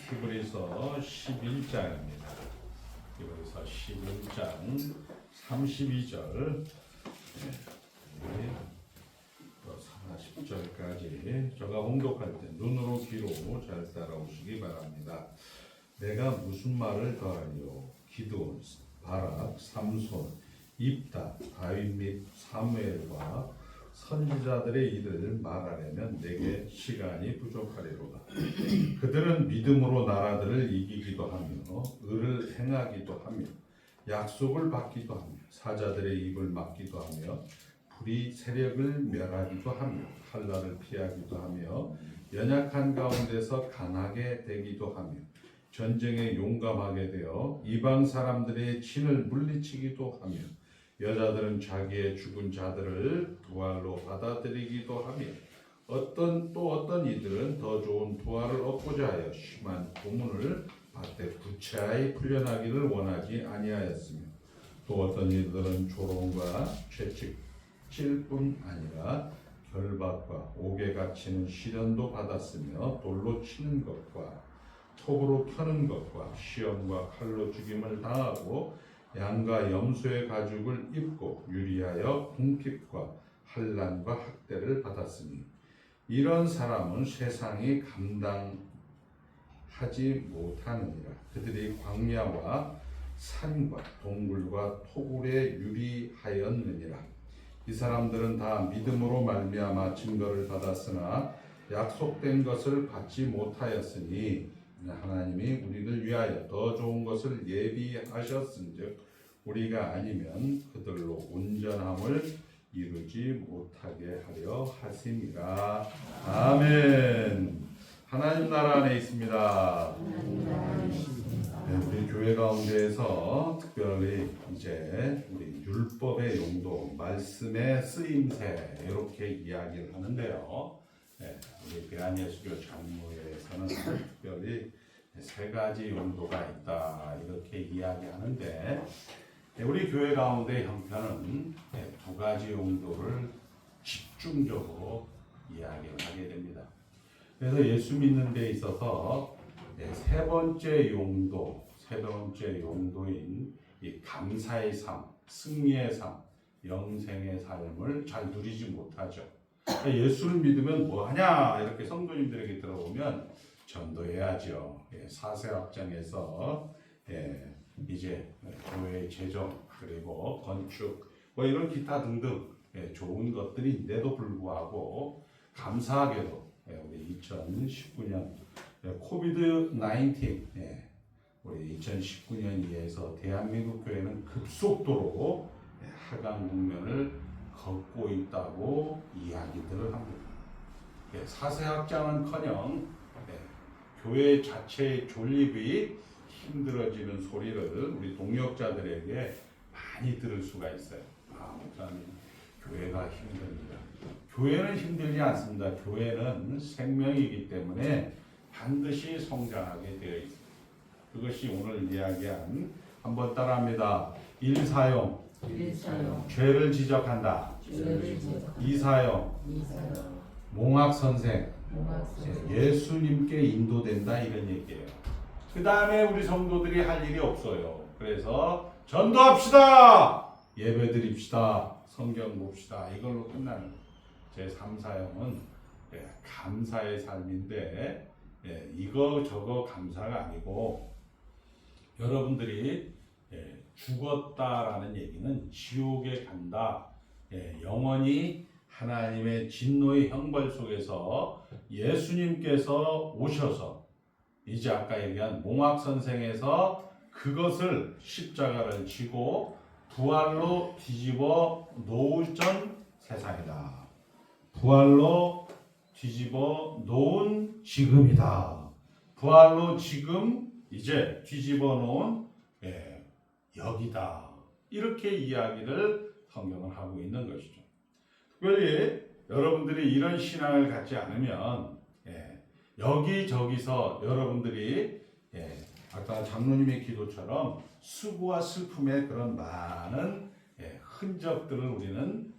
히브리서 11장입니다. 히브리서 11장 32절 40절까지 제가 홍독할 때 눈으로 귀로 잘 따라오시기 바랍니다. 내가 무슨 말을 더하리요? 기드온, 바락, 삼손, 입다, 다윗 및 사무엘과 선지자들의 일을 말하려면 내게 시간이 부족하리로다. 그들은 믿음으로 나라들을 이기기도 하며 의를 행하기도 하며 약속을 받기도 하며 사자들의 입을 막기도 하며 불의 세력을 멸하기도 하며 칼날을 피하기도 하며 연약한 가운데서 강하게 되기도 하며 전쟁에 용감하게 되어 이방 사람들의 진을 물리치기도 하며 여자들은 자기의 죽은 자들을 부활로 받아들이기도 하며 어떤 이들은 더 좋은 부활을 얻고자 하여 심한 고문을 받되 구차히 풀려나기를 원하지 아니하였으며 또 어떤 이들은 조롱과 채찍질뿐 아니라 결박과 옥에 갇히는 시련도 받았으며 돌로 치는 것과 톱으로 터는 것과 시험과 칼로 죽임을 당하고 양과 염소의 가죽을 입고 유리하여 궁핍과 환난과 학대를 받았으니 이런 사람은 세상이 감당하지 못하느니라. 그들이 광야와 산과 동굴과 토굴에 유리하였느니라. 이 사람들은 다 믿음으로 말미암아 증거를 받았으나 약속된 것을 받지 못하였으니 하나님이 우리를 위하여 더 좋은 것을 예비하셨은즉 우리가 아니면 그들로 온전함을 이루지 못하게 하려 하심이라. 아멘. 하나님 나라 안에 있습니다. 네, 우리 교회 가운데에서 특별히 이제 우리 율법의 용도, 말씀의 쓰임새 이렇게 이야기를 하는데요. 네, 우리 대한예수교 장로회에서는 특별히 세 가지 용도가 있다 이렇게 이야기하는데 우리 교회 가운데 형편은 두 가지 용도를 집중적으로 이야기를 하게 됩니다. 그래서 예수 믿는 데 있어서 세 번째 용도인 이 감사의 삶, 승리의 삶, 영생의 삶을 잘 누리지 못하죠. 예수를 믿으면 뭐하냐 이렇게 성도님들에게 들어보면 전도해야죠. 사세확장에서 이제 교회 재정 그리고 건축 뭐 이런 기타 등등 좋은 것들인데도 불구하고 감사하게도 우리 2019년 코비드 19 우리 2019년 이해에서 대한민국 교회는 급속도로 하강 국면을 걷고 있다고 이야기들을 합니다. 사세 확장은커녕 교회 자체의 존립이 힘들어지는 소리를 우리 동역자들에게 많이 들을 수가 있어요. 목사님, 교회가 힘듭니다. 교회는 힘들지 않습니다. 교회는 생명이기 때문에 반드시 성장하게 되어 있습니다. 그것이 오늘 이야기한 한번 따라합니다. 1사용 죄를 지적한다. 2사용 몽학선생 예수님께 인도된다 이런 얘기예요. 그 다음에 우리 성도들이 할 일이 없어요. 그래서 전도합시다, 예배드립시다, 성경 봅시다 이걸로 끝나는 제 3사용은 감사의 삶인데 이거 저거 감사가 아니고 여러분들이 죽었다라는 얘기는 지옥에 간다. 영원히 하나님의 진노의 형벌 속에서 예수님께서 오셔서 이제 아까 얘기한 몽학선생에서 그것을 십자가를 지고 부활로 뒤집어 놓으던 세상이다. 부활로 뒤집어 놓은 지금이다. 부활로 지금 이제 뒤집어 놓은 여기다. 이렇게 이야기를 성경은 하고 있는 것이죠. 특별히 여러분들이 이런 신앙을 갖지 않으면 여기저기서 여러분들이 아까 장로님의 기도처럼 수고와 슬픔의 그런 많은 흔적들을 우리는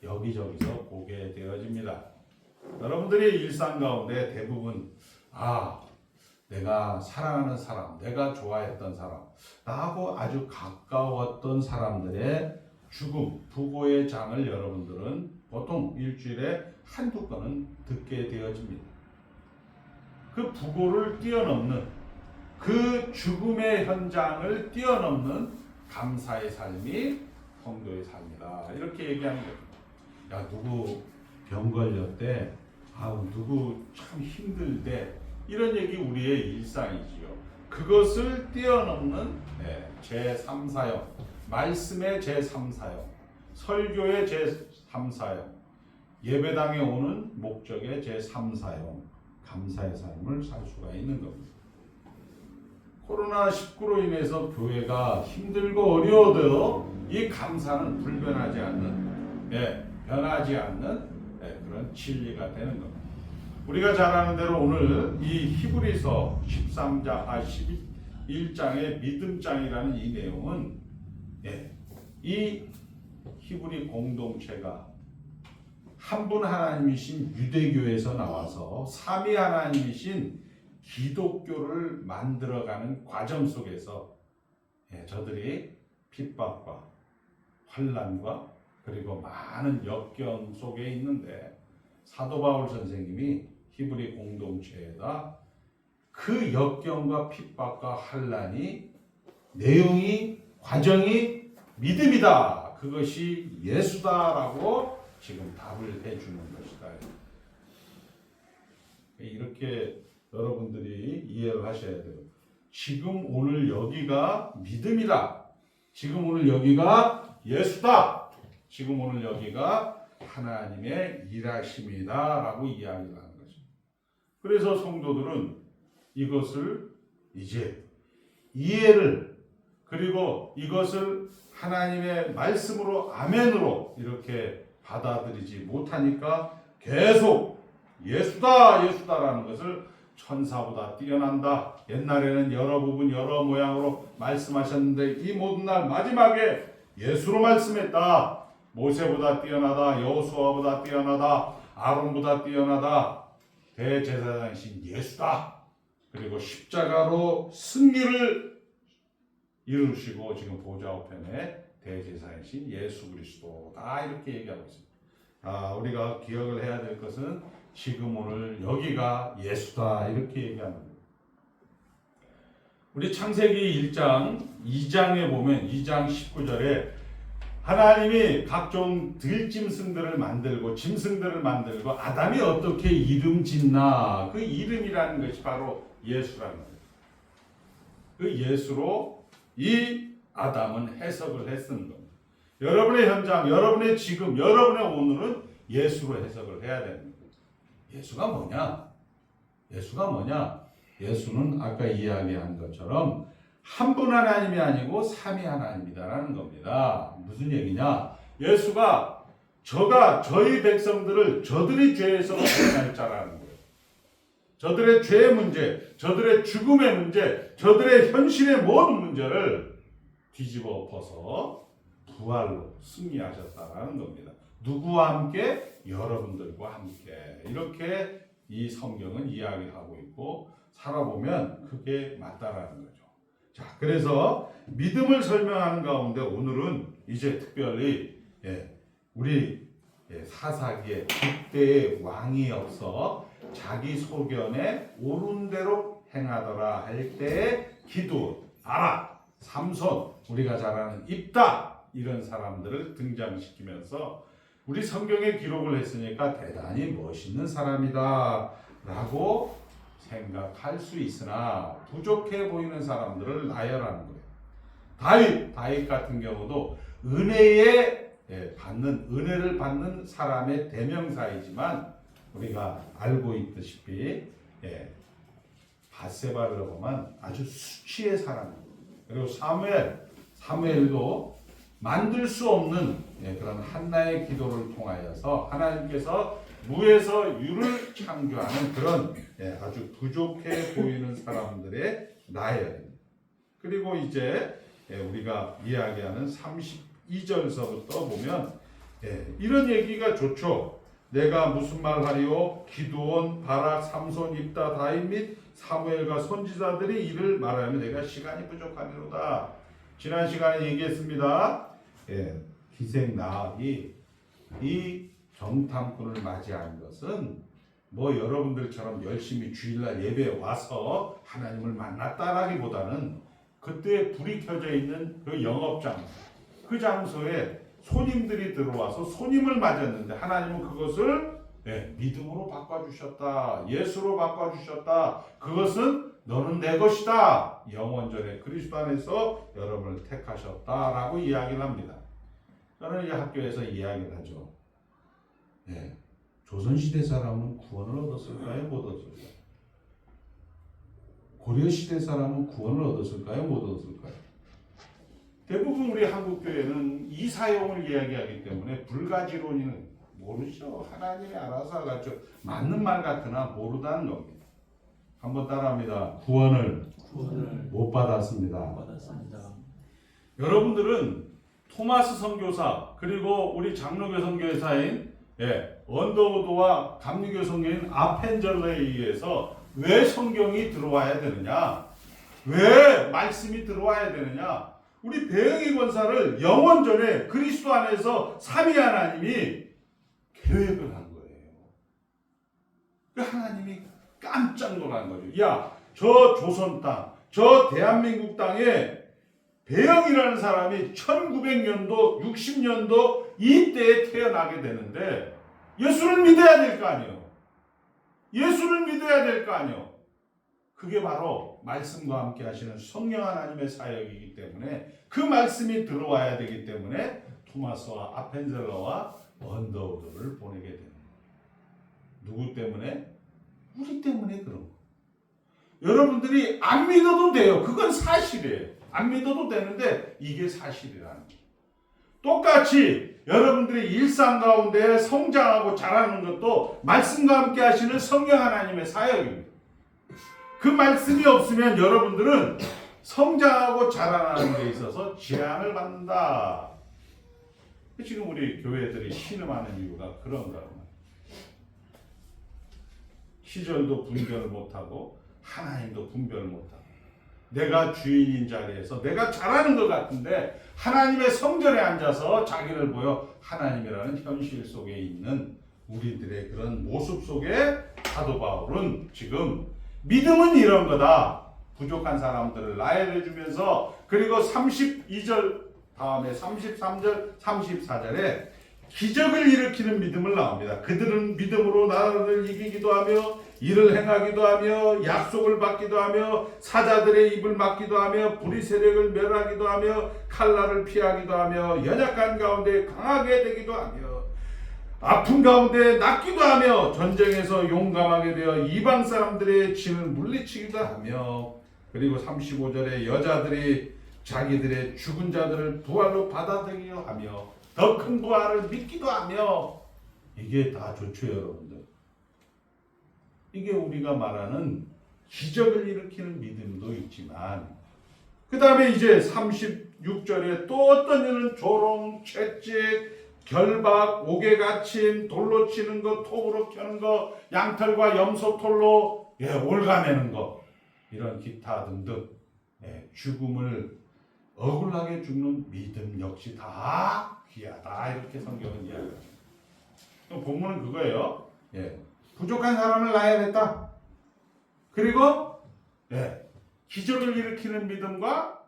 여기저기서 보게 되어집니다. 여러분들의 일상 가운데 대부분 내가 사랑하는 사람, 내가 좋아했던 사람, 나하고 아주 가까웠던 사람들의 죽음, 부고의 장을 여러분들은 보통 일주일에 한두 건은 듣게 되어집니다. 그 부고를 뛰어넘는, 그 죽음의 현장을 뛰어넘는 감사의 삶이 성도의 삶이다. 이렇게 얘기하는 거예요. 야, 누구 병 걸렸대. 누구 참 힘들대. 이런 얘기 우리의 일상이지요. 그것을 뛰어넘는 제3사역, 말씀의 제3사역, 설교의 제3사역, 예배당에 오는 목적의 제3사역, 감사의 삶을 살 수가 있는 겁니다. 코로나19로 인해서 교회가 힘들고 어려워도 이 감사는 불변하지 않는, 변하지 않는 그런 진리가 되는 겁니다. 우리가 잘 아는 대로 오늘 이 히브리서 11장의 믿음장이라는 이 내용은 이 히브리 공동체가 한 분 하나님이신 유대교에서 나와서 삼위 하나님이신 기독교를 만들어가는 과정 속에서 저들이 핍박과 환난과 그리고 많은 역경 속에 있는데 사도 바울 선생님이 히브리 공동체에다 그 역경과 핍박과 환난이 내용이 과정이 믿음이다. 그것이 예수다라고 지금 답을 해주는 것이다. 이렇게 여러분들이 이해를 하셔야 돼요. 지금 오늘 여기가 믿음이다. 지금 오늘 여기가 예수다. 지금 오늘 여기가 하나님의 일하심이다 라고 이야기를 하는 거죠. 그래서 성도들은 이것을 이제 이해를 그리고 이것을 하나님의 말씀으로 아멘으로 이렇게 받아들이지 못하니까 계속 예수다 예수다라는 것을 천사보다 뛰어난다. 옛날에는 여러 부분 여러 모양으로 말씀하셨는데 이 모든 날 마지막에 예수로 말씀했다. 모세보다 뛰어나다. 여호수아보다 뛰어나다. 아론보다 뛰어나다. 대제사장이신 예수다. 그리고 십자가로 승리를 이루시고 지금 보좌 우편에 대제사장이신 예수 그리스도다. 이렇게 얘기하고 있습니다. 우리가 기억을 해야 될 것은 지금 오늘 여기가 예수다. 이렇게 얘기하는 거예요. 우리 창세기 1장 2장에 보면 2장 19절에 하나님이 각종 들짐승들을 만들고 짐승들을 만들고 아담이 어떻게 이름 짓나 그 이름이라는 것이 바로 예수라는 거예요. 그 예수로 이 아담은 해석을 했는 겁니다. 여러분의 현장, 여러분의 지금, 여러분의 오늘은 예수로 해석을 해야 됩니다. 예수가 뭐냐? 예수가 뭐냐? 예수는 아까 이야기한 것처럼 한 분 하나님이 아니고 삼위 하나님이다라는 겁니다. 무슨 얘기냐? 예수가 저희 백성들을 저들의 죄에서 구원할 자라는 거예요. 저들의 죄의 문제, 저들의 죽음의 문제, 저들의 현실의 모든 문제를 뒤집어 엎어서 부활로 승리하셨다라는 겁니다. 누구와 함께? 여러분들과 함께. 이렇게 이 성경은 이야기하고 있고 살아보면 그게 맞다라는 거죠. 자, 그래서 믿음을 설명하는 가운데 오늘은 이제 특별히 우리 사사기에 그때의 왕이 없어 자기 소견에 옳은 대로 행하더라 할 때의 기도, 바락, 삼손, 우리가 잘 아는 입다 이런 사람들을 등장시키면서 우리 성경에 기록을 했으니까 대단히 멋있는 사람이다 라고 생각할 수 있으나 부족해 보이는 사람들을 나열하는 거예요. 다윗 같은 경우도 은혜를 받는 사람의 대명사이지만 우리가 알고 있듯이 밧세바를 보면 아주 수치의 사람입니다. 그리고 사무엘도 만들 수 없는 그런 한나의 기도를 통하여서 하나님께서 무에서 유를 창조하는 그런 아주 부족해 보이는 사람들의 나열입니다. 그리고 이제 우리가 이야기하는 32절서부터 보면 이런 얘기가 좋죠. 내가 무슨 말 하리요? 기드온, 바락, 삼손, 입다, 다윗 및 사무엘과 선지자들이 이를 말하면 내가 시간이 부족하니로다. 지난 시간에 얘기했습니다. 예, 기생 나학이 이 정탐꾼을 맞이한 것은 뭐 여러분들처럼 열심히 주일날 예배에 와서 하나님을 만났다라기보다는 그때 불이 켜져 있는 그 영업장, 그 장소에 손님들이 들어와서 손님을 맞았는데 하나님은 그것을 믿음으로 바꿔주셨다. 예수로 바꿔주셨다. 그것은 너는 내 것이다. 영원전에 그리스도 안에서 여러분을 택하셨다라고 이야기를 합니다. 저는 이 학교에서 이야기를 하죠. 조선시대 사람은 구원을 얻었을까요? 못 얻었을까요? 고려시대 사람은 구원을 얻었을까요? 못 얻었을까요? 대부분 우리 한국교회는 이 사용을 이야기하기 때문에 불가지론이는 모르죠. 하나님이 알아서 하겠죠. 맞는 말 같으나 모르다는 겁니다. 한번 따라합니다. 구원을 못 받았습니다. 여러분들은 토마스 선교사 그리고 우리 장로교 선교사인 언더우드와 감리교 선교인 아펜젤러에 의해서 왜 성경이 들어와야 되느냐? 왜 말씀이 들어와야 되느냐? 우리 배영희 권사를 영원전에 그리스도 안에서 삼위 하나님이 계획을 한 거예요. 그 하나님이 깜짝 놀란 거죠. 야, 저 조선 땅, 저 대한민국 땅에 배영이라는 사람이 1900년도, 60년도 이때에 태어나게 되는데 예수를 믿어야 될 거 아니에요. 예수를 믿어야 될 거 아니에요. 그게 바로 말씀과 함께 하시는 성령 하나님의 사역이기 때문에 그 말씀이 들어와야 되기 때문에 토마스와 아펜젤러와 언더우드를 보내게 되는 거예요. 누구 때문에? 우리 때문에 그런 거예요. 여러분들이 안 믿어도 돼요. 그건 사실이에요. 안 믿어도 되는데 이게 사실이라는 거예요. 똑같이 여러분들이 일상 가운데 성장하고 자라는 것도 말씀과 함께 하시는 성령 하나님의 사역입니다. 그 말씀이 없으면 여러분들은 성장하고 자라나는 데 있어서 제한을 받는다. 지금 우리 교회들이 신음하는 이유가 그런가. 시절도 분별을 못하고 하나님도 분별을 못하고 내가 주인인 자리에서 내가 잘하는 것 같은데 하나님의 성전에 앉아서 자기를 보여 하나님이라는 현실 속에 있는 우리들의 그런 모습 속에 사도 바울은 지금 믿음은 이런 거다. 부족한 사람들을 나열해 주면서 그리고 32절 다음에 33절 34절에 기적을 일으키는 믿음을 나옵니다. 그들은 믿음으로 나라를 이기기도 하며 일을 행하기도 하며 약속을 받기도 하며 사자들의 입을 막기도 하며 불의 세력을 멸하기도 하며 칼날을 피하기도 하며 연약한 가운데 강하게 되기도 하며 아픈 가운데 낫기도 하며 전쟁에서 용감하게 되어 이방 사람들의 진을 물리치기도 하며 그리고 35절에 여자들이 자기들의 죽은 자들을 부활로 받아들이기도 하며 더 큰 부활을 믿기도 하며 이게 다 좋죠 여러분들. 이게 우리가 말하는 기적을 일으키는 믿음도 있지만 그 다음에 이제 36절에 또 어떤 이는 조롱, 채찍, 결박, 옥에 갇힘, 돌로 치는 것, 톱으로 켜는 것, 양털과 염소털로 올가매는 것 이런 기타 등등 죽음을 억울하게 죽는 믿음 역시 다 귀하다 이렇게 성경은 이야기합니다. 본문은 그거예요. 부족한 사람을 나열했다. 그리고 기적을 일으키는 믿음과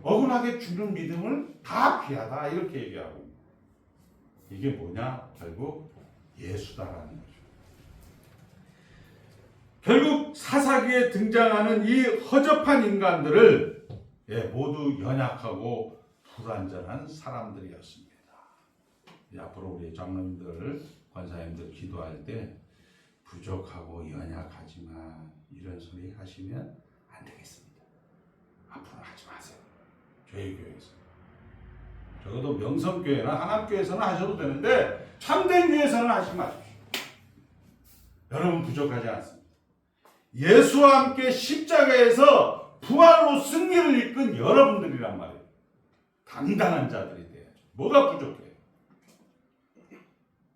억울하게 죽는 믿음을 다 귀하다 이렇게 얘기하고 있습니다. 이게 뭐냐? 결국 예수다라는 거죠. 결국 사사기에 등장하는 이 허접한 인간들을 모두 연약하고 불완전한 사람들이었습니다. 앞으로 우리 장로님들, 권사님들 기도할 때 부족하고 연약하지만 이런 소리 하시면 안 되겠습니다. 앞으로 하지 마세요. 저희 교회에서. 적어도 명성교회나 하남교회에서는 하셔도 되는데 참된 교회에서는 하지 마십시오. 여러분 부족하지 않습니다. 예수와 함께 십자가에서 부활로 승리를 이끈 여러분들이란 말이에요. 당당한 자들이 돼야죠. 뭐가 부족해요?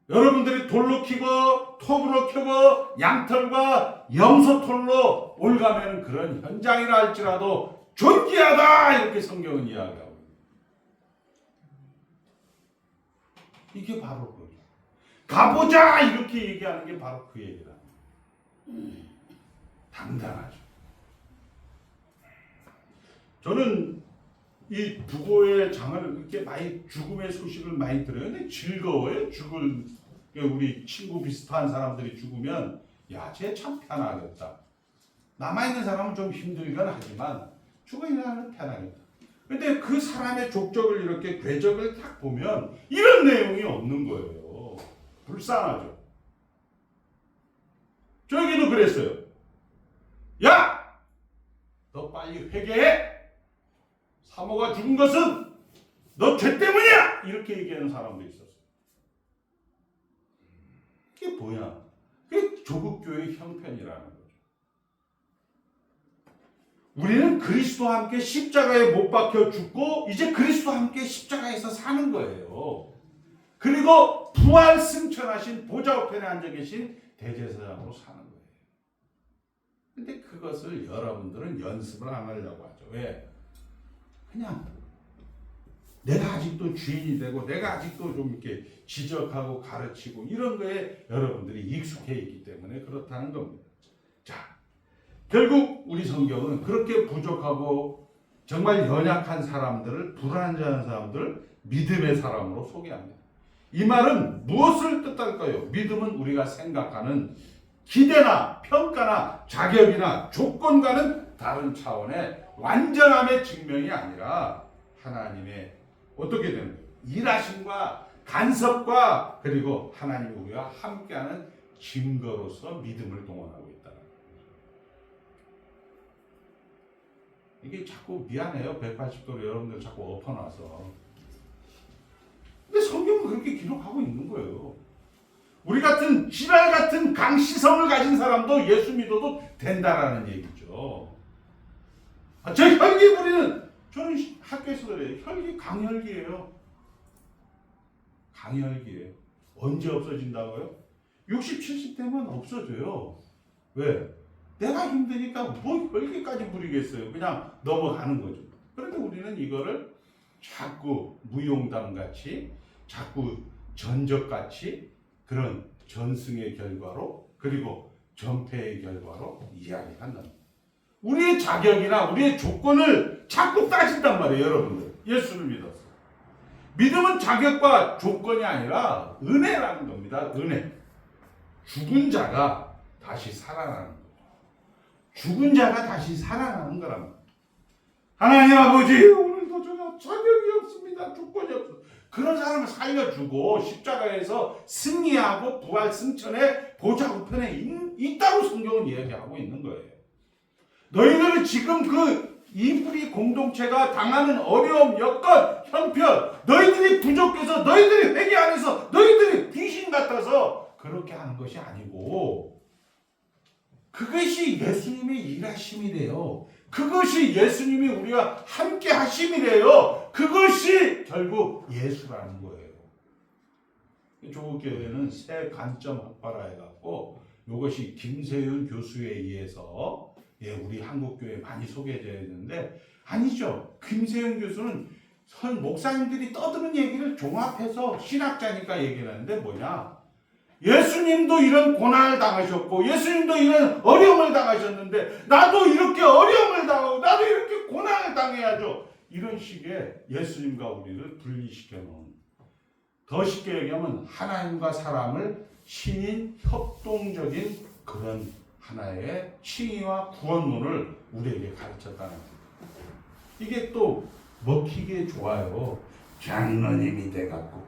여러분들이 돌로 키고 톱으로 켜고 양털과 염소털로 올가면 그런 현장이라 할지라도 존귀하다 이렇게 성경은 이야기하고 이게 바로 그거죠. 가보자 이렇게 얘기하는 게 바로 그 얘기다. 당당하죠. 저는 이 부고의 장을 이렇게 많이 죽음의 소식을 많이 들어요. 근데 즐거워요. 우리 친구 비슷한 사람들이 죽으면 야, 쟤 참 편하겠다. 남아있는 사람은 좀 힘들긴 하지만 죽어있는 사람은 편하겠다. 근데 그 사람의 족적을 이렇게 궤적을 딱 보면 이런 내용이 없는 거예요. 불쌍하죠. 저에게도 그랬어요. 야! 너 빨리 회개해! 사모가 죽은 것은 너 죄 때문이야! 이렇게 얘기하는 사람도 있었어요. 그게 뭐야? 그게 조국교회의 형편이라는 거죠. 우리는 그리스도와 함께 십자가에 못 박혀 죽고 이제 그리스도와 함께 십자가에서 사는 거예요. 그리고 부활 승천하신 보좌 우편에 앉아 계신 대제사장으로 사는 거예요. 근데 그것을 여러분들은 연습을 안 하려고 하죠. 왜? 그냥 내가 아직도 주인이 되고 내가 아직도 좀 이렇게 지적하고 가르치고 이런 거에 여러분들이 익숙해 있기 때문에 그렇다는 겁니다. 자, 결국 우리 성경은 그렇게 부족하고 정말 연약한 사람들을 불완전한 사람들을 믿음의 사람으로 소개합니다. 이 말은 무엇을 뜻할까요? 믿음은 우리가 생각하는 기대나 평가나 자격이나 조건과는 다른 차원의 완전함의 증명이 아니라 하나님의 어떻게 되는 거예요? 일하심과 간섭과 그리고 하나님이 우리와 함께하는 증거로서 믿음을 동원하고 있다. 이게 자꾸 미안해요. 180도로 여러분들 자꾸 엎어놔서. 근데 성경은 그렇게 기록하고 있는 거예요. 우리 같은 지랄 같은 강시성을 가진 사람도 예수 믿어도 된다라는 얘기죠. 저 혈기 부리는 저는 학교에서 그래요. 혈기 강혈기예요. 강혈기예요. 언제 없어진다고요? 60, 70 되면 없어져요. 왜? 내가 힘드니까 뭐 혈기까지 부리겠어요. 그냥 넘어가는 거죠. 그런데 우리는 이거를 자꾸 무용담같이 자꾸 전적같이 그런 전승의 결과로 그리고 전패의 결과로 이야기한다. 우리의 자격이나 우리의 조건을 자꾸 따진단 말이에요. 여러분들. 예수를 믿었어. 믿음은 자격과 조건이 아니라 은혜라는 겁니다. 은혜. 죽은 자가 다시 살아나는 거죠. 죽은 자가 다시 살아나는 거랍니다. 하나님 아버지 오늘도 저는 자격이 없습니다. 조건이 없어. 그런 사람을 살려주고 십자가에서 승리하고 부활 승천의 보좌 우편에 있다고 성경은 이야기하고 있는 거예요. 너희들은 지금 그 이불이 공동체가 당하는 어려움, 여건, 형편, 너희들이 부족해서 너희들이 회개 안 해서 너희들이 귀신 같아서 그렇게 하는 것이 아니고 그것이 예수님의 일하심이래요. 그것이 예수님이 우리가 함께 하심이래요. 그것이 결국 예수라는 거예요. 조국교회는 새 관점 확발화 해갖고 이것이 김세윤 교수에 의해서 우리 한국교회에 많이 소개되어 있는데 아니죠. 김세윤 교수는 목사님들이 떠드는 얘기를 종합해서 신학자니까 얘기를 하는데 뭐냐. 예수님도 이런 고난을 당하셨고 예수님도 이런 어려움을 당하셨는데 나도 이렇게 어려움을 당하고 나도 이렇게 고난을 당해야죠. 이런 식의 예수님과 우리를 분리시켜 놓은 더 쉽게 얘기하면 하나님과 사람을 신인 협동적인 그런 하나의 칭의와 구원론을 우리에게 가르쳤다는 거예요. 이게 또 먹히기에 좋아요. 장로님이 돼갖고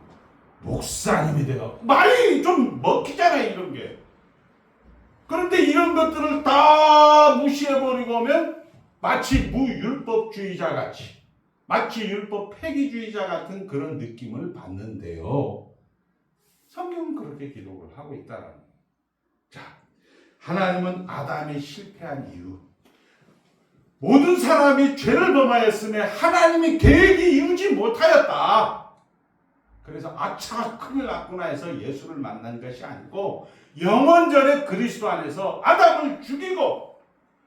목사님이 돼갖고 말이 좀 먹히잖아요. 이런 게. 그런데 이런 것들을 다 무시해버리고 오면 마치 무율법주의자 같이 마치 율법 폐기주의자 같은 그런 느낌을 받는데요. 성경은 그렇게 기록을 하고 있다는 거예요. 자, 하나님은 아담이 실패한 이유 모든 사람이 죄를 범하였음에 하나님의 계획이 이루지 못하였다. 그래서 아차 큰일 났구나 해서 예수를 만난 것이 아니고 영원전에 그리스도 안에서 아담을 죽이고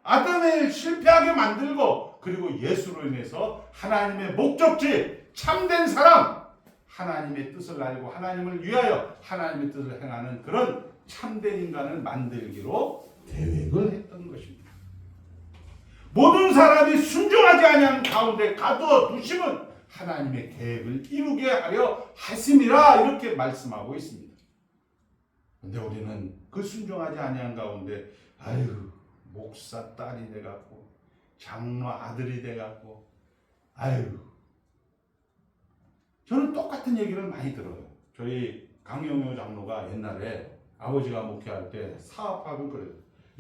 아담을 실패하게 만들고 그리고 예수로 인해서 하나님의 목적지 참된 사람, 하나님의 뜻을 알고 하나님을 위하여 하나님의 뜻을 행하는 그런 참된 인간을 만들기로 계획을 했던 것입니다. 모든 사람이 순종하지 아니하는 가운데 가두어 두심은 하나님의 계획을 이루게 하려 하심이라 이렇게 말씀하고 있습니다. 그런데 우리는 그 순종하지 아니한 가운데 아유 목사 딸이 돼갖고 장로 아들이 돼갖고 아유 저는 똑같은 얘기를 많이 들어요. 저희 강영효 장로가 옛날에 아버지가 목회할 때 사업하고 그래요.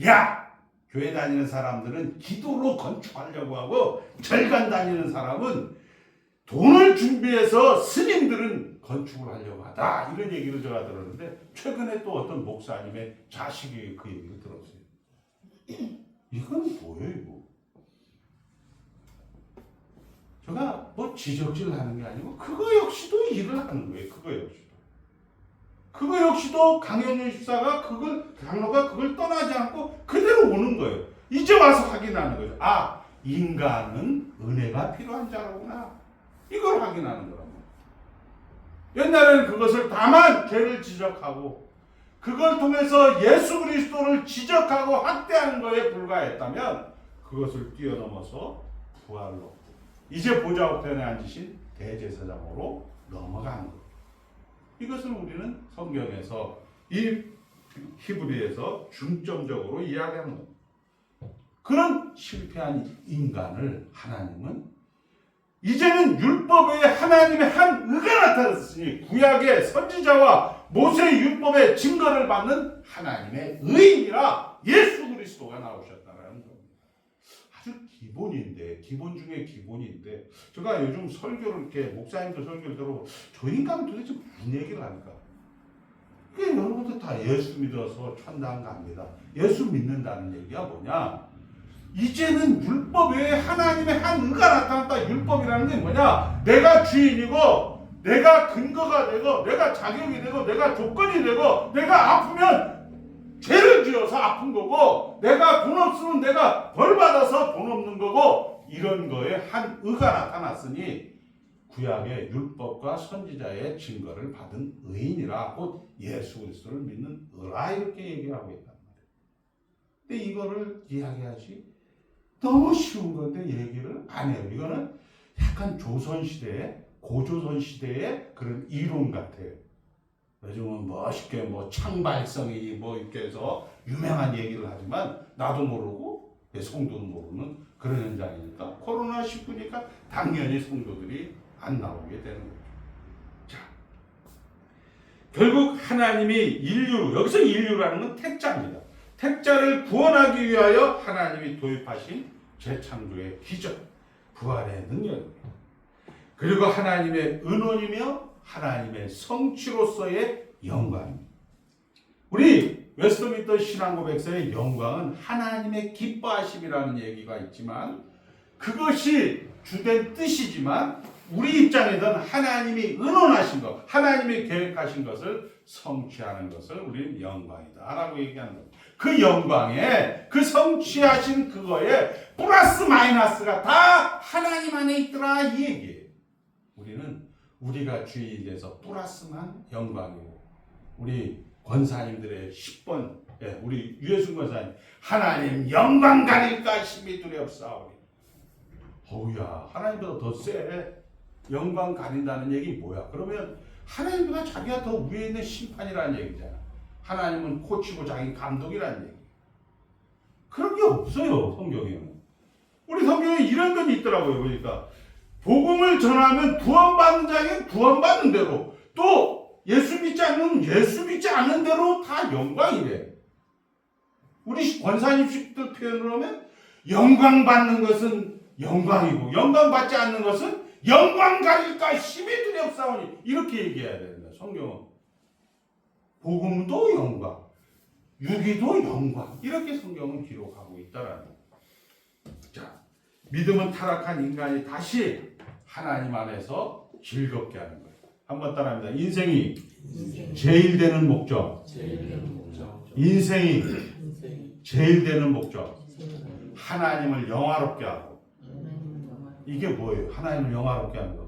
야! 교회 다니는 사람들은 기도로 건축하려고 하고 절간 다니는 사람은 돈을 준비해서 스님들은 건축을 하려고 하다. 이런 얘기를 제가 들었는데 최근에 또 어떤 목사님의 자식이 그 얘기를 들었어요. 이건 뭐예요 이거? 제가 뭐 지적질을 하는 게 아니고 그거 역시도 일을 하는 거예요. 그거 역시도 강현윤 집사가 장로가 그걸 떠나지 않고 그대로 오는 거예요. 이제 와서 확인하는 거죠. 아, 인간은 은혜가 필요한 자로구나. 이걸 확인하는 거라고. 옛날에는 그것을 다만 죄를 지적하고 그걸 통해서 예수 그리스도를 지적하고 학대하는 것에 불과했다면 그것을 뛰어넘어서 부활로 이제 보좌 우편에 앉으신 대제사장으로 넘어가는 거예요. 이것을 우리는 성경에서 이 히브리에서 중점적으로 이야기하는 겁니다. 그런 실패한 인간을 하나님은 이제는 율법에 하나님의 한 의가 나타났으니 구약의 선지자와 모세의 율법의 증거를 받는 하나님의 의인이라 예수 그리스도가 나오셨다는 겁니다. 아주 기본 중에 기본인데 제가 요즘 설교를 이렇게 목사님들 설교를 들어보고 저 인간은 도대체 무슨 얘기를 할까? 그게 여러분들 다 예수 믿어서 천당 갑니다. 예수 믿는다는 얘기가 뭐냐? 이제는 율법 외에 하나님의 한 의가 나타났다. 율법이라는 게 뭐냐? 내가 주인이고 내가 근거가 되고 내가 자격이 되고 내가 조건이 되고 내가 아프면 죄를 지어서 아픈 거고 내가 돈 없으면 내가 벌 받아서 돈 없는 거고 이런 거에 한 의가 나타났으니 구약의 율법과 선지자의 증거를 받은 의인이라 곧 예수 그리스도를 믿는 의라 이렇게 얘기하고 있단 말이에요. 근데 이거를 이야기하지 너무 쉬운 건데 얘기를 안 해요. 이거는 약간 조선시대에 고조선시대의 그런 이론 같아요. 요즘은 멋있게 뭐 창발성이 뭐 이렇게 해서 유명한 얘기를 하지만 나도 모르고 내 성도도 모르는 그런 현장이니까 코로나19니까 당연히 성도들이 안 나오게 되는 거죠. 자, 결국 하나님이 여기서 인류라는 건 택자입니다. 택자를 구원하기 위하여 하나님이 도입하신 재창조의 기적, 부활의 능력입니다. 그리고 하나님의 은원이며 하나님의 성취로서의 영광입니다. 우리 웨스트민스터 신앙고백서의 영광은 하나님의 기뻐하심이라는 얘기가 있지만 그것이 주된 뜻이지만 우리 입장에서는 하나님이 은원하신 것, 하나님이 계획하신 것을 성취하는 것을 우리는 영광이다라고 얘기하는 겁니다. 그 영광에 그 성취하신 그거에 플러스 마이너스가 다 하나님 안에 있더라 이 얘기예요. 우리는 우리가 주인이 돼서 플러스만 영광이고 우리 권사님들의 10번 우리 유해순 권사님 하나님 영광 가릴까 심히 두렵사오니 어우야 하나님보다 더 세. 영광 가린다는 얘기 뭐야? 그러면 하나님보다 자기가 더 위에 있는 심판이라는 얘기잖아. 하나님은 코치고 자기 감독이라는 얘기. 그런 게 없어요 성경에는. 우리 성경에 이런 건 있더라고요. 보니까 복음을 전하면 구원받는 자에게 구원받는 대로 또 예수 믿지 않는 예수 믿지 않는 대로 다 영광이래. 우리 권사님식들 표현을 하면 영광 받는 것은 영광이고 영광 받지 않는 것은 영광 가릴까 심히 두렵사오니 이렇게 얘기해야 된다. 성경은 복음도 영광, 유기도 영광 이렇게 성경은 기록하고 있다라는 거예요. 자, 믿음은 타락한 인간이 다시 하나님 안에서 즐겁게 하는 거예요. 한번 따라합니다. 인생이 제일 되는 목적. 인생이 제일 되는 목적. 하나님을 영화롭게 하고. 이게 뭐예요? 하나님을 영화롭게 하는 거.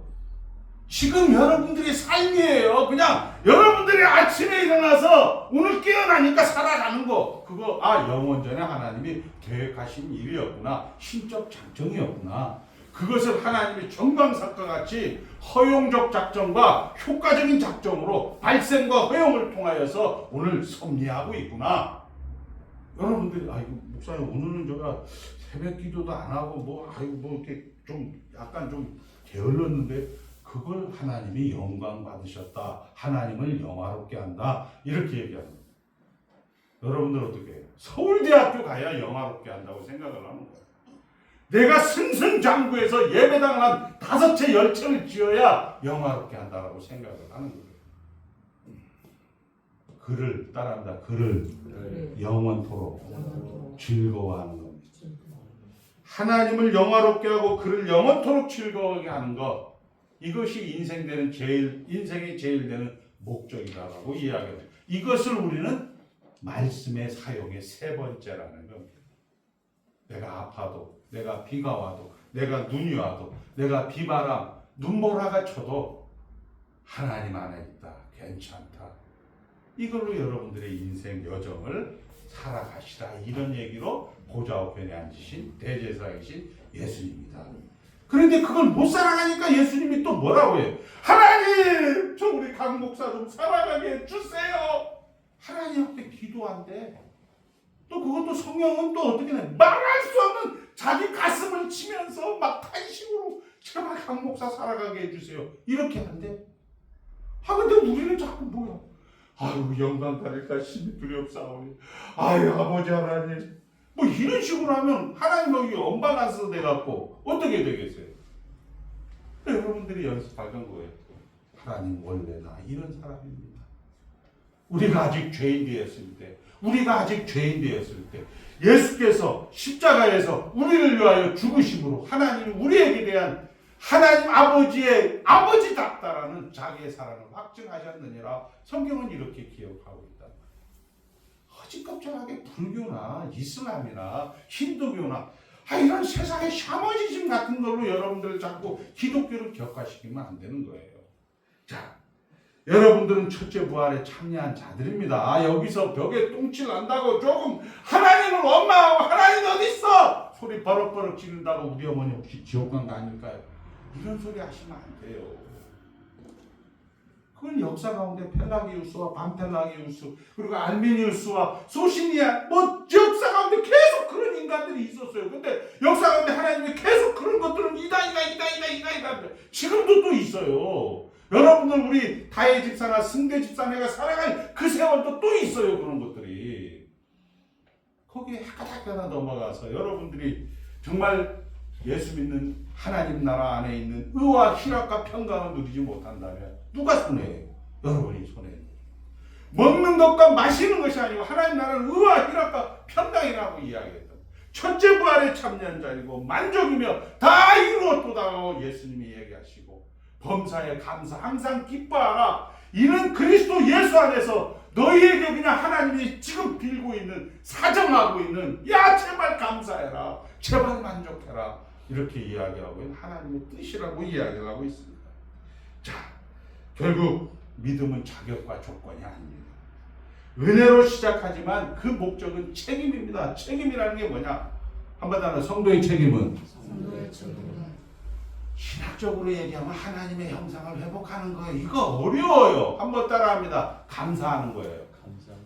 지금 여러분들의 삶이에요. 그냥 여러분들이 아침에 일어나서 오늘 깨어나니까 살아가는 거. 그거 영원 전에 하나님이 계획하신 일이었구나. 신적 작정이었구나. 그것을 하나님이 정광석과 같이 허용적 작정과 효과적인 작정으로 발생과 허용을 통하여서 오늘 섭리하고 있구나. 여러분들이 목사님 오늘은 제가 새벽 기도도 안 하고 뭐 이렇게 좀 약간 좀 게을렀는데 그걸 하나님이 영광 받으셨다. 하나님을 영화롭게 한다. 이렇게 얘기합니다. 여러분들 어떻게 해요? 서울대학교 가야 영화롭게 한다고 생각을 하는 거예요. 내가 승승장구해서 예배당을 한 5채 10채를 지어야 영화롭게 한다고 생각을 하는 거예요. 그를 따라합니다. 그를 영원토록 즐거워하는 겁니다. 하나님을 영화롭게 하고 그를 영원토록 즐거워하게 하는 것, 이것이 인생의 제일 되는 목적이라고 이야기합니다. 이것을 우리는 말씀의 사용의 세 번째라는 겁니다. 내가 아파도, 내가 비가 와도, 내가 눈이 와도, 내가 비바람, 눈보라가 쳐도 하나님 안에 있다. 괜찮다. 이걸로 여러분들의 인생 여정을 살아가시라. 이런 얘기로 보좌 우편에 앉으신 대제사장이신 예수님입니다. 그런데 그걸 못 살아가니까 예수님이 또 뭐라고 해요? 하나님, 저 우리 강 목사 좀 살아가게 해주세요. 하나님 앞에 기도한대. 또 그것도 성령은 또 어떻게 해? 말할 수 없는 자기 가슴을 치면서 막 탄식으로 제발 강 목사 살아가게 해주세요. 이렇게 한대. 근데 우리는 자꾸 뭐야? 영광 받을까 심히 두렵사오니. 아버지 하나님. 뭐 이런 식으로 하면 하나님이 언밸런스 돼갖고 어떻게 되겠어요? 여러분들이 연습하던 거예요. 하나님 원래 나 이런 사람입니다. 우리가 아직 죄인 되었을 때 예수께서 십자가에서 우리를 위하여 죽으심으로 하나님이 우리에게 대한 하나님 아버지의 아버지답다라는 자기의 사랑을 확증하셨느니라. 성경은 이렇게 기억하고 있다. 허짓겁정하게 불교나 이슬람이나 힌두교나 이런 세상의 샤머니즘 같은 걸로 여러분들을 자꾸 기독교를 격화시키면 안 되는 거예요. 자, 여러분들은 첫째 부활에 참여한 자들입니다. 여기서 벽에 똥칠 난다고 조금 하나님을 원망하고 하나님 어디 있어? 소리 버럭버럭 지른다고 우리 어머니 혹시 지옥 간 거 아닐까요? 이런 소리 하시면 안 돼요. 그건 역사 가운데 펠라기우스와 반펠라기우스 그리고 알미니우스와 소시니아 역사 가운데 계속 그런 인간들이 있었어요. 근데 역사 가운데 하나님이 계속 그런 것들은 이다 지금도 또 있어요. 여러분들 우리 다혜 집사나 승대 집사네가 살아갈 그 세월도 또 있어요. 그런 것들이 거기에 하나 넘어가서 여러분들이 정말 예수 믿는 하나님 나라 안에 있는 의와 희락과 평강을 누리지 못한다면 누가 손해예요? 여러분이 손해예요. 먹는 것과 마시는 것이 아니고 하나님 나라는 의와 희락과 평강이라고 이야기했다. 첫째 부활에 참여한 자이고 만족이며 다 이루었도다라고 예수님이 얘기하시고 범사에 감사 항상 기뻐하라. 이는 그리스도 예수 안에서 너희에게 그냥 하나님이 지금 빌고 있는 사정하고 있는 제발 감사해라. 제발 만족해라. 이렇게 이야기하고 있는 하나님의 뜻이라고 이야기를 하고 있습니다. 자, 결국 믿음은 자격과 조건이 아닙니다. 은혜로 시작하지만 그 목적은 책임입니다. 책임이라는 게 뭐냐? 한번 더 성도의 책임은 신학적으로 얘기하면 하나님의 형상을 회복하는 거예요. 이거 어려워요. 한번 따라합니다. 감사하는 거예요.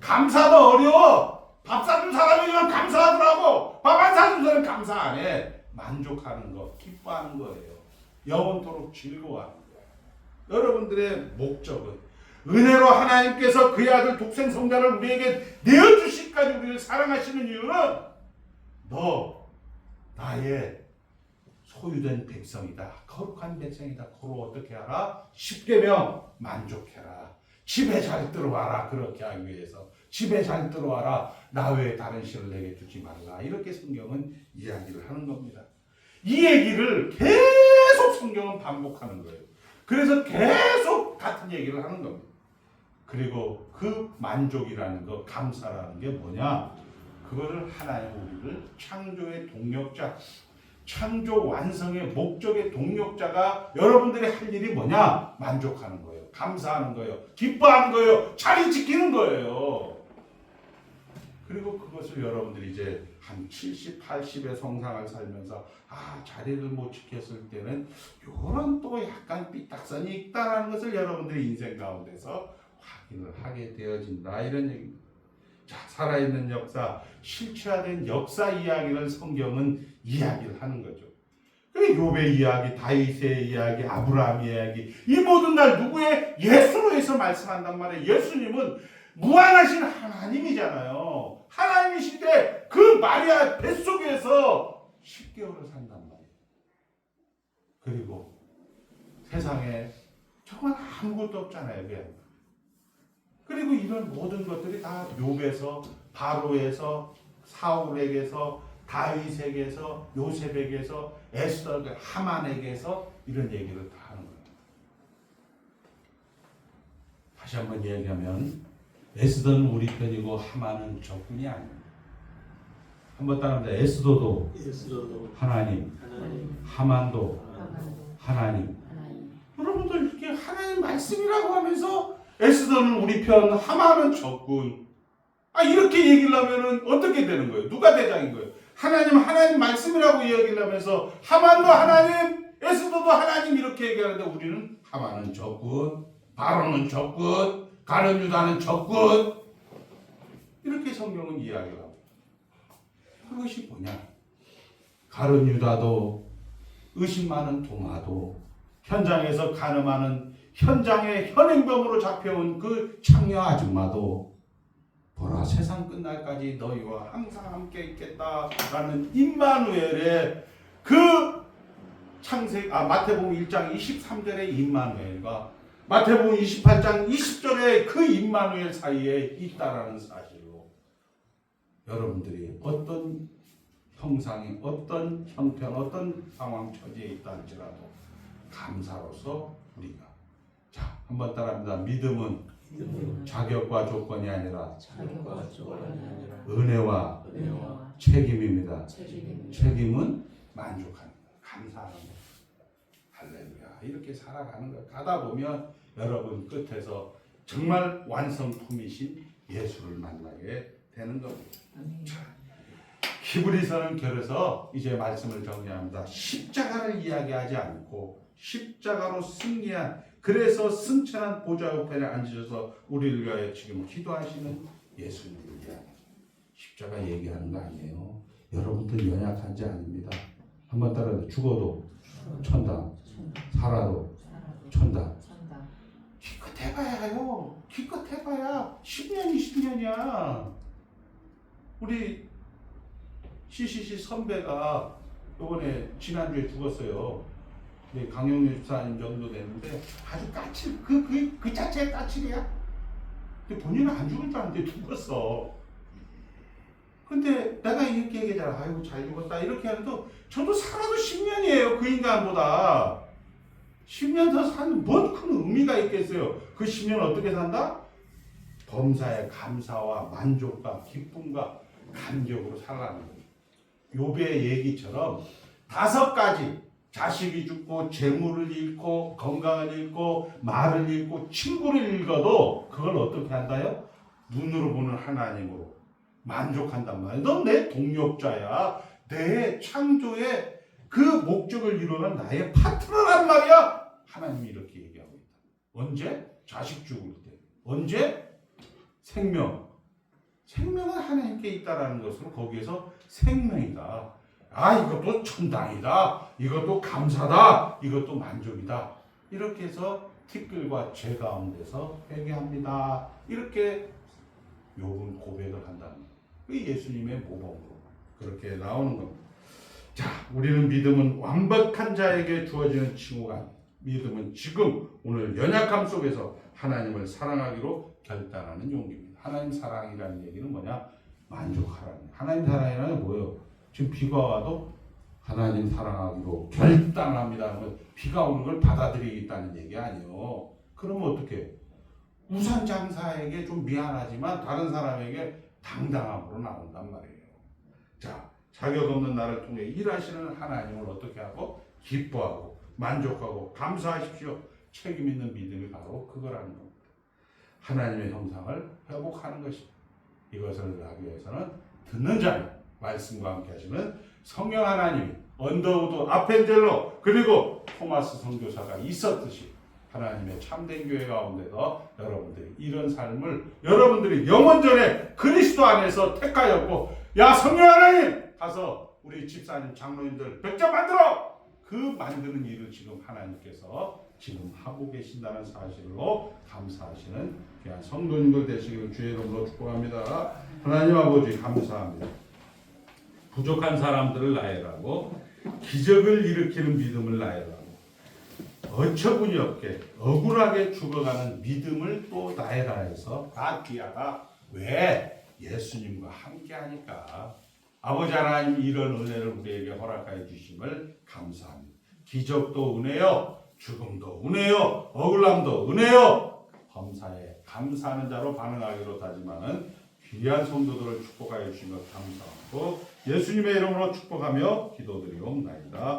감사도 어려워. 밥 사준 사람이면 감사하더라고. 밥 안 사준 사람은 감사 안 해. 만족하는 거, 기뻐하는 거예요. 영원토록 즐거워하는 거예요. 여러분들의 목적은 은혜로 하나님께서 그의 아들 독생 성자를 우리에게 내어주시기까지 우리를 사랑하시는 이유는 너 나의 소유된 백성이다. 거룩한 백성이다. 그로 어떻게 하라? 십계명 만족해라. 집에 잘 들어와라. 그렇게 하기 위해서 집에 잘 들어와라. 나 외에 다른 신을 내게 두지 말라. 이렇게 성경은 이야기를 하는 겁니다. 이 얘기를 계속 성경은 반복하는 거예요. 그래서 계속 같은 얘기를 하는 겁니다. 그리고 그 만족이라는 거, 감사라는 게 뭐냐? 그거를 하나님 우리를 창조의 동력자, 창조 완성의 목적의 동력자가 여러분들이 할 일이 뭐냐? 만족하는 거예요. 감사하는 거예요. 기뻐하는 거예요. 자리 지키는 거예요. 그리고 그것을 여러분들이 이제 한 70, 80의 성상을 살면서 자리를 못 지켰을 때는 요런 또 약간 삐딱선이 있다는 것을 여러분들이 인생 가운데서 확인을 하게 되어진다. 이런 얘기입니다. 자, 살아있는 역사, 실체화된 역사 이야기를 성경은 이야기를 하는 거죠. 그 욥의 이야기, 다윗의 이야기, 아브라함 이야기, 이 모든 날 누구의? 예수로 해서 말씀한단 말이에요. 예수님은 무한하신 하나님이잖아요. 하나님이신데 그 마리아 뱃속에서 10개월을 산단 말이에요. 그리고 세상에 정말 아무것도 없잖아요. 왜? 그리고 이런 모든 것들이 다 욥에서, 바로에서, 사울에게서, 다윗에게서, 요셉에게서, 에스더, 하만에게서 이런 얘기를 다 하는 거예요. 다시 한번 얘기하면 에스더는 우리 편이고 하만은 적군이 아닙니다. 한번 따라합니다. 에스더도 하나님, 하만도 하나님. 여러분들 이렇게 하나님 말씀이라고 하면서 에스더는 우리 편, 하만은 적군. 이렇게 얘기를 하면은 어떻게 되는 거예요? 누가 대장인 거예요? 하나님 말씀이라고 이야기를 하면서 하만도 하나님, 에스더도 하나님 이렇게 얘기하는데 우리는 하만은 적군, 바로는 적군, 가룟 유다는 적군. 이렇게 성경은 이야기를 합니다. 그것이 뭐냐? 가룟 유다도, 의심 많은 도마도, 현장에서 간음하는 현장의 현행범으로 잡혀온 그 창녀 아줌마도 보라 세상 끝날까지 너희와 항상 함께 있겠다라는 임마누엘의 그 마태복음 1장 23절의 임마누엘과 마태복음 28장 20절의 그 임마누엘 사이에 있다라는 사실로 여러분들이 어떤 형상이, 어떤 형편, 어떤 상황 처지에 있다 할지라도 감사로서 우리가 한번 따라합니다. 믿음은 자격과 조건이 아니라 은혜와 책임입니다. 책임은 만족하는 것, 감사하는 것. 할렐루야. 이렇게 살아가는 것. 가다 보면 여러분 끝에서 정말 완성품이신 예수를 만나게 되는 겁니다. 자, 히브리서는 그래서 이제 말씀을 정리합니다. 십자가를 이야기하지 않고 십자가로 승리한, 그래서 승천한 보좌 우편에 앉으셔서 우리를 위하여 지금 기도하시는 예수님을 이야기합니다. 십자가 얘기하는 거 아니에요. 여러분들 연약한 자 아닙니다. 한번 따라해. 죽어도 천당, 살아도 천당. 기껏 해봐야요. 기껏 해봐야 10년, 20년이야. 우리 CCC 선배가 이번에 지난주에 죽었어요. 강영유 집사님 정도 됐는데 아주 까칠, 그 자체가 까칠이야. 근데 본인은 안 죽을 줄 알았는데 죽었어. 근데 내가 이렇게 얘기하잖아. 아이고 잘 죽었다 이렇게 하는데 저도 살아도 10년이에요. 그 인간보다 10년 더 사는 뭔 큰 의미가 있겠어요. 그 10년 어떻게 산다? 범사의 감사와 만족과 기쁨과 감격으로 살아가는 거예요. 욥의 얘기처럼 5가지, 자식이 죽고 재물을 잃고 건강을 잃고 말을 잃고 친구를 잃어도 그걸 어떻게 한다요? 눈으로 보는 하나님으로 만족한단 말이야. 넌 내 동력자야. 내 창조의 그 목적을 이루는 나의 파트너란 말이야. 하나님이 이렇게 얘기하고 있다. 언제? 자식 죽을 때. 언제? 생명. 생명은 하나님께 있다라는 것으로 거기에서 생명이다. 이것도 천당이다. 이것도 감사다. 이것도 만족이다. 이렇게 해서 티끌과 죄 가운데서 회개합니다. 이렇게 욥은 고백을 한다는 거예요. 예수님의 모범으로 그렇게 나오는 겁니다. 자, 우리는 믿음은 완벽한 자에게 주어지는 칭호가, 믿음은 지금 오늘 연약함 속에서 하나님을 사랑하기로 결단하는 용기입니다. 하나님 사랑이라는 얘기는 뭐냐? 만족하라는. 하나님 사랑이라는 게 뭐예요? 지금 비가 와도 하나님 사랑하기로 결단합니다. 뭐 비가 오는 걸 받아들이겠다는 얘기 아니에요. 그러면 어떻게? 우산 장사에게 좀 미안하지만 다른 사람에게 당당함으로 나온단 말이에요. 자, 자격 없는 나를 통해 일하시는 하나님을 어떻게 하고? 기뻐하고 만족하고 감사하십시오. 책임 있는 믿음이 바로 그거라는 겁니다. 하나님의 형상을 회복하는 것입니다. 이것을 하기 위해서는 듣는 자는 말씀과 함께 하시는 성령 하나님이 언더우드 아펜젤로 그리고 토마스 선교사가 있었듯이 하나님의 참된 교회 가운데서 여러분들이 이런 삶을 여러분들이 영원전에 그리스도 안에서 택하였고, 야 성령 하나님 가서 우리 집사님 장로님들 100점 만들어! 그 만드는 일을 지금 하나님께서 지금 하고 계신다는 사실로 감사하시는 귀한 성도님들 되시기를 주의 이름으로 축복합니다. 하나님 아버지 감사합니다. 부족한 사람들을 나열하고 기적을 일으키는 믿음을 나열하고 어처구니 없게 억울하게 죽어가는 믿음을 또 나열하여서 다 귀하다. 왜? 예수님과 함께하니까. 아버지 하나님 이런 은혜를 우리에게 허락하여 주심을 감사합니다. 기적도 은혜요, 죽음도 은혜요, 억울함도 은혜요. 범사에 감사하는 자로 반응하기로 다짐하는 귀한 성도들을 축복하여 주시며 감사하고 예수님의 이름으로 축복하며 기도드리옵나이다.